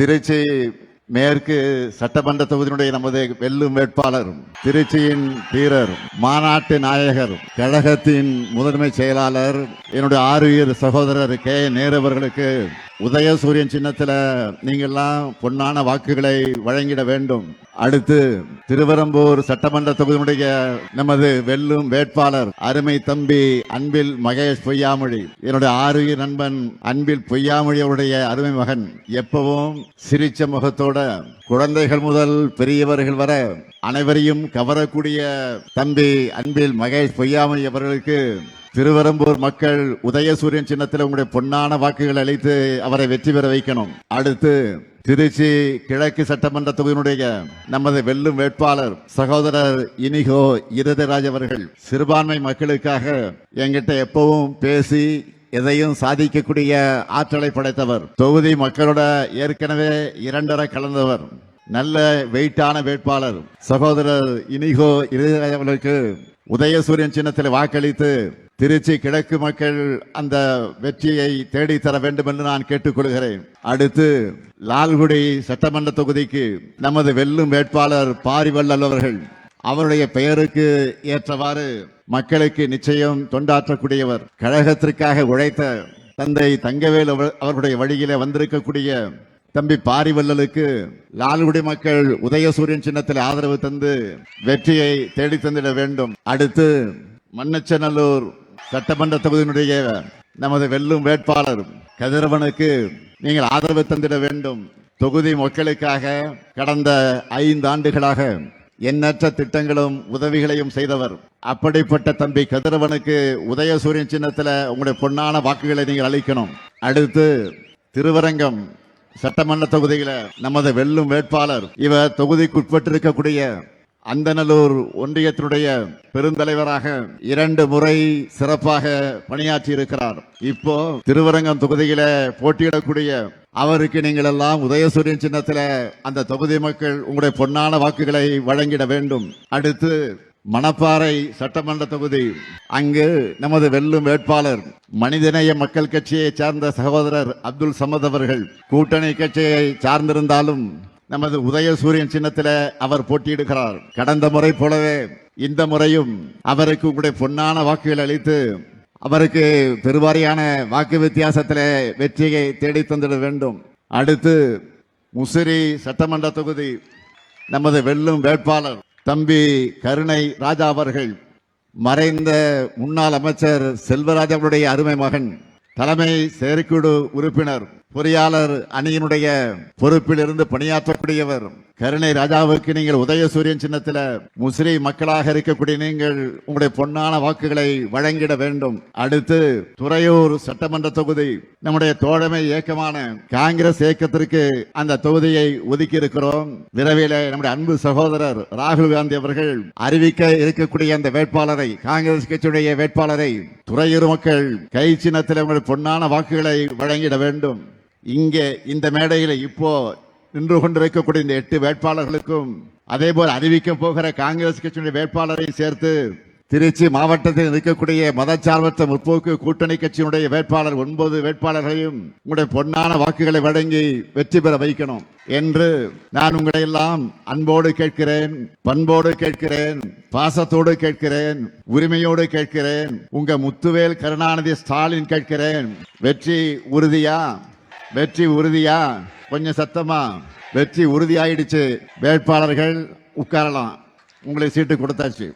திருச்சி மேற்கு சட்டமன்ற தொகுதியினுடைய நமது வெல்லும் வேட்பாளர், திருச்சியின் வீரர், மாநாட்டு நாயகர், கழகத்தின் முதன்மை செயலாளர், என்னுடைய ஆறுயிர் சகோதரர் கே நேரு அவர்களுக்கு உதயசூரியன் சின்னத்தில் நீங்கள்லாம் பொன்னான வாக்குகளை வழங்கிட வேண்டும். அடுத்து திருவரம்பூர் சட்டமன்ற தொகுதியினுடைய நமது வெல்லும் வேட்பாளர் அருமை தம்பி அன்பில் மகேஷ் பொய்யாமொழி, என்னுடைய ஆறுயிர் நண்பன் அன்பில் பொய்யாமொழி அவருடைய அருமை மகன். எப்பவும் சிரிச்ச முகத்தோட குழந்தைகள் முதல் பெரியவர்கள் வர அனைவரையும் கவரக்கூடிய தம்பி அன்பில் மகேஷ் பொய்யாமொழி அவர்களுக்கு திருவரம்பூர் மக்கள் உதயசூரியன் சின்னத்தில் உங்களுடைய பொன்னான வாக்குகள் அளித்து அவரை வெற்றி பெற வைக்கணும். அடுத்து திருச்சி கிழக்கு சட்டமன்ற தொகுதியினுடைய நமது வெல்லும் வேட்பாளர் சகோதரர் இனிகோ இருதராஜ் அவர்கள் சிறுபான்மை மக்களுக்காக என்கிட்ட எப்பவும் பேசி எதையும் சாதிக்கக்கூடிய ஆற்றலை படைத்தவர். தொகுதி மக்களோட ஏற்கனவே இரண்டரை கலந்தவர். நல்ல வெயிட்டான வேட்பாளர் சகோதரர் இனிகோ இருதராஜ் அவர்களுக்கு உதயசூரியன் சின்னத்தில் வாக்களித்து திருச்சி கிழக்கு மக்கள் அந்த வெற்றியை தேடித்தர வேண்டும் என்று நான் கேட்டுக்கொள்கிறேன். அடுத்து லால்குடி சட்டமன்ற தொகுதிக்கு நமது வெல்லும் வேட்பாளர் பாரிவள்ளல் அவர்கள், அவருடைய பெயருக்கு ஏற்றவாறு மக்களுக்கு நிச்சயம் தொண்டாற்றக்கூடியவர். கழகத்திற்காக உழைத்த தந்தை தங்கவேல் அவர்களுடைய வழியிலே வந்திருக்கக்கூடிய தம்பி பாரிவள்ளலுக்கு லால்குடி மக்கள் உதயசூரியன் சின்னத்தில் ஆதரவு தந்து வெற்றியை தேடி தந்திட வேண்டும். அடுத்து மண்ணச்சநல்லூர் சட்டமன்ற தொகுதியினுடைய நமது வெல்லும் வேட்பாளர் கதிரவனுக்கு நீங்கள் ஆதரவு தந்திட வேண்டும். தொகுதி மக்களுக்காக கடந்த 5 ஆண்டுகளாக எண்ணற்ற திட்டங்களும் உதவிகளையும் செய்தவர். அப்படிப்பட்ட தம்பி கதிரவனுக்கு உதயசூரியன் சின்னத்தில் உங்களுடைய பொன்னான வாக்குகளை நீங்கள் அளிக்கணும். அடுத்து திருவரங்கம் சட்டமன்ற தொகுதியில நமது வெல்லும் வேட்பாளர், இவர் தொகுதிக்குட்பட்டிருக்கக்கூடிய அந்தநல்லூர் ஒன்றியத்தினுடைய பெருந்தலைவராக 2 முறை சிறப்பாக பணியாற்றி இருக்கிறார். இப்போ திருவரங்கம் தொகுதியில போட்டியிடக்கூடிய அவருக்கு நீங்கள் எல்லாம் உதயசூரியன் சின்னத்தில் அந்த தொகுதி மக்கள் உங்களுடைய பொன்னான வாக்குகளை வழங்கிட வேண்டும். அடுத்து மணப்பாறை சட்டமன்ற தொகுதி, அங்கு நமது வெல்லும் வேட்பாளர் மனிதநேய மக்கள் கட்சியை சார்ந்த சகோதரர் அப்துல் சமத் அவர்கள். கூட்டணி கட்சியை சார்ந்திருந்தாலும் நமது உதயசூரியன் சின்னத்தில் அவர் போட்டியிடுகிறார். கடந்த முறை போலவே இந்த முறையும் அவருக்கு உங்களுடைய பொன்னான வாக்குகள் அளித்து அவருக்கு பெருவாரியான வாக்கு வித்தியாசத்தில் வெற்றியை தேடி தந்திட வேண்டும். அடுத்து முசிறி சட்டமன்ற தொகுதி நமது வெல்லும் வேட்பாளர் தம்பி கருணை ராஜா அவர்கள், மறைந்த முன்னாள் அமைச்சர் செல்வராஜ் அவருடைய அருமை மகன், தலைமை செயற்குழு உறுப்பினர், பொறியாளர் அணியினுடைய பொறுப்பில் இருந்து பணியாற்றக்கூடியவர். கருணை ராஜாவுக்கு நீங்கள் உதயசூரியன் சின்னத்தில் முஸ்லிம் மக்களாக இருக்கக்கூடிய நீங்கள் உங்களுடைய பொன்னான வாக்குகளை வழங்கிட வேண்டும். அடுத்து துறையூர் சட்டமன்ற தொகுதி நம்முடைய தோழமை இயக்கமான காங்கிரஸ் இயக்கத்திற்கு அந்த தொகுதியை ஒதுக்கி இருக்கிறோம். விரைவில் நம்முடைய அன்பு சகோதரர் ராகுல் காந்தி அவர்கள் அறிவிக்க இருக்கக்கூடிய அந்த வேட்பாளரை, காங்கிரஸ் கட்சியுடைய வேட்பாளரை துறையூர் மக்கள் கை சின்னத்தில் உங்களுடைய பொன்னான வாக்குகளை வழங்கிட வேண்டும். இங்கே இந்த மேடையில் இப்போ நின்று கொண்டிருக்கக்கூடிய இந்த 8 வேட்பாளர்களுக்கும் அதேபோல் அறிவிக்க போகிற காங்கிரஸ் கட்சியுடைய வேட்பாளரை சேர்த்து திருச்சி மாவட்டத்தில் இருக்கக்கூடிய மதச்சார்பற்ற முற்போக்கு கூட்டணி கட்சியினுடைய வேட்பாளர் 9 வேட்பாளர்களையும் உங்களுடைய பொன்னான வாக்குகளை வழங்கி வெற்றி பெற வைக்கணும் என்று நான் உங்களை எல்லாம் அன்போடு கேட்கிறேன், பண்போடு கேட்கிறேன், பாசத்தோடு கேட்கிறேன், உரிமையோடு கேட்கிறேன். உங்க முத்துவேல் கருணாநிதி ஸ்டாலின் கேட்கிறேன். வெற்றி உறுதியா? வெற்றி உறுதியா? கொஞ்சம் சத்தமா. வெற்றி உறுதியாயிடுச்சு. வேட்பாளர்கள் உட்காரலாம். உங்களுக்கு சீட்டு கொடுத்தாச்சு.